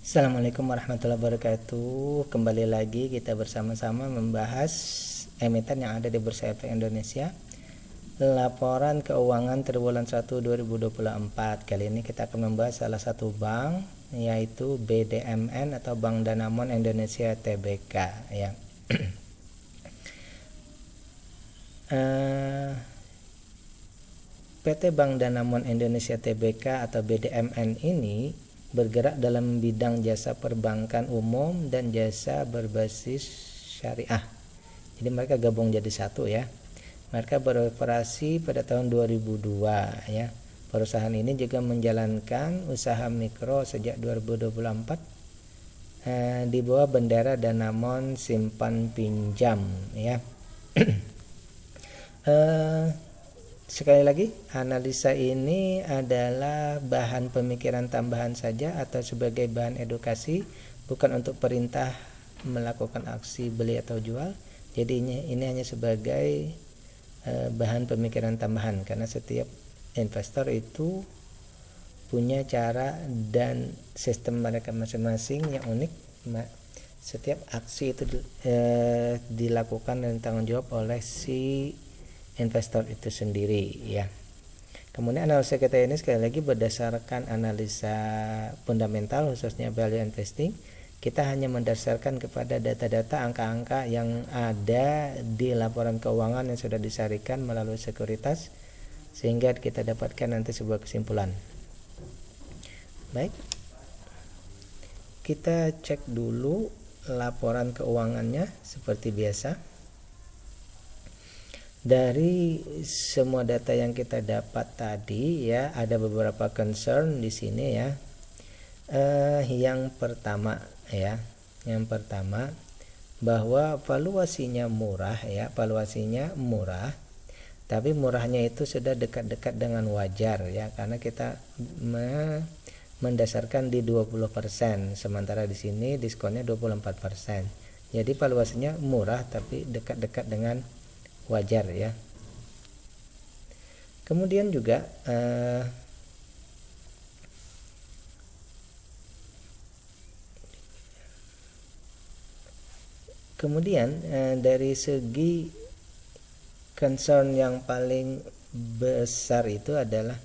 Assalamualaikum warahmatullahi wabarakatuh. Kembali lagi kita bersama-sama membahas emiten yang ada di Bursa Efek Indonesia. Laporan keuangan triwulan 1 2024. Kali ini kita akan membahas salah satu bank, yaitu BDMN atau Bank Danamon Indonesia Tbk ya. PT Bank Danamon Indonesia Tbk atau BDMN ini bergerak dalam bidang jasa perbankan umum dan jasa berbasis syariah. Jadi mereka gabung jadi satu ya. Mereka beroperasi pada tahun 2002 ya. Perusahaan ini juga menjalankan usaha mikro sejak 2024 di bawah bendera Danamon Simpan Pinjam ya. Sekali lagi, analisa ini adalah bahan pemikiran tambahan saja atau sebagai bahan edukasi, bukan untuk perintah melakukan aksi beli atau jual. Jadi ini hanya sebagai bahan pemikiran tambahan, karena setiap investor itu punya cara dan sistem mereka masing-masing yang unik. Setiap aksi itu dilakukan dan tanggung jawab oleh si investor itu sendiri ya. Kemudian analisa kita ini sekali lagi berdasarkan analisa fundamental, khususnya value investing. Kita hanya mendasarkan kepada data-data angka-angka yang ada di laporan keuangan yang sudah disarikan melalui sekuritas, sehingga kita dapatkan nanti sebuah kesimpulan. Baik, kita cek dulu laporan keuangannya seperti biasa. Dari semua data yang kita dapat tadi ya, ada beberapa concern di sini ya. Yang pertama bahwa valuasinya murah ya, valuasinya murah. Tapi murahnya itu sudah dekat-dekat dengan wajar ya, karena kita mendasarkan di 20%, sementara di sini diskonnya 24%. Jadi valuasinya murah tapi dekat-dekat dengan wajar ya. Kemudian juga dari segi concern yang paling besar itu adalah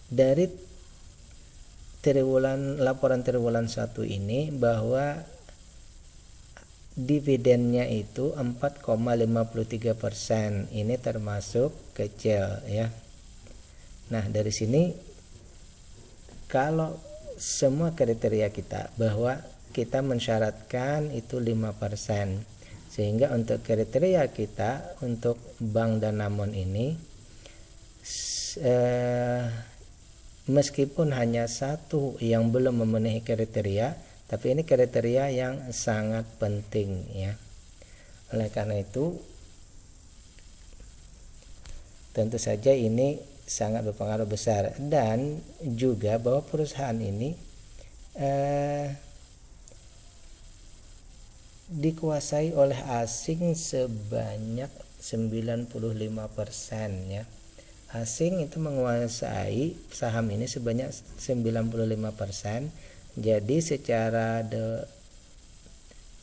dari laporan triwulan 1 ini, bahwa dividennya itu 4,53%. Ini termasuk kecil ya. Nah, dari sini kalau semua kriteria kita, bahwa kita mensyaratkan itu 5%, sehingga untuk kriteria kita untuk Bank Danamon ini meskipun hanya satu yang belum memenuhi kriteria, tapi ini kriteria yang sangat penting ya. Oleh karena itu tentu saja ini sangat berpengaruh besar, dan juga bahwa perusahaan ini dikuasai oleh asing sebanyak 95% ya. Asing itu menguasai saham ini sebanyak 95%. Jadi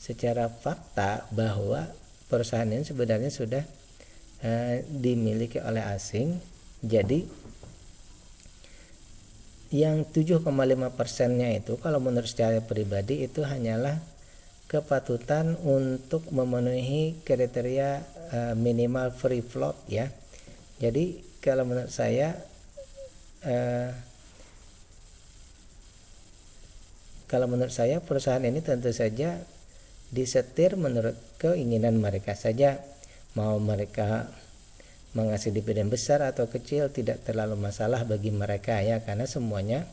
secara fakta bahwa perusahaan ini sebenarnya sudah dimiliki oleh asing. Jadi yang 7,5%-nya itu kalau menurut saya pribadi itu hanyalah kepatutan untuk memenuhi kriteria minimal free float ya. Jadi kalau menurut saya perusahaan ini tentu saja disetir menurut keinginan mereka saja. Mau mereka mengasih dividen besar atau kecil tidak terlalu masalah bagi mereka ya, karena semuanya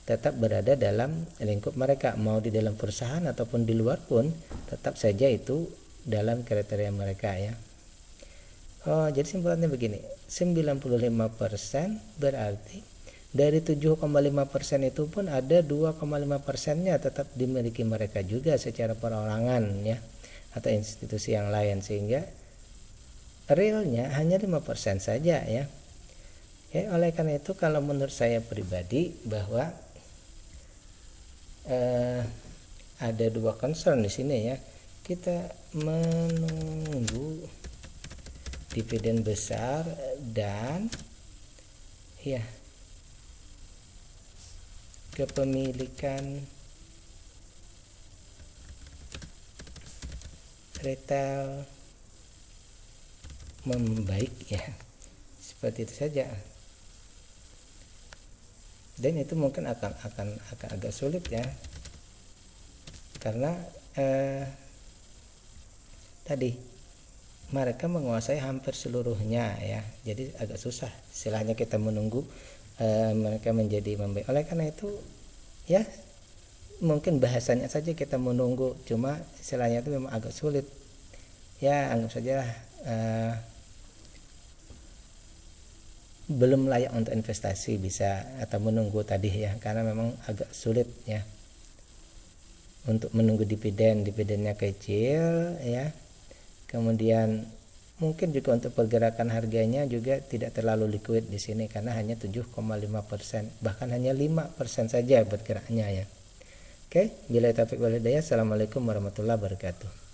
tetap berada dalam lingkup mereka. Mau di dalam perusahaan ataupun di luar pun tetap saja itu dalam kriteria mereka ya. Jadi simpulannya begini, 95% berarti dari 7,5% itu pun ada 2,5%-nya tetap dimiliki mereka juga secara perorangan ya, atau institusi yang lain, sehingga realnya hanya 5% saja ya. Oleh karena itu kalau menurut saya pribadi, bahwa ada dua concern di sini ya. Kita menunggu dividen besar dan ya kepemilikan retail membaik ya, seperti itu saja. Dan itu mungkin akan agak sulit ya, karena tadi mereka menguasai hampir seluruhnya ya, jadi agak susah istilahnya kita menunggu mereka menjadi membaik. Oleh karena itu ya mungkin bahasanya saja kita menunggu, cuma istilahnya itu memang agak sulit ya, anggap saja belum layak untuk investasi bisa, atau menunggu tadi ya, karena memang agak sulit ya untuk menunggu dividennya kecil ya. Kemudian mungkin juga untuk pergerakan harganya juga tidak terlalu liquid di sini, karena hanya 7,5%, bahkan hanya 5% saja bergeraknya ya. Oke, bila taufiq wal hidayah. Assalamualaikum warahmatullahi wabarakatuh.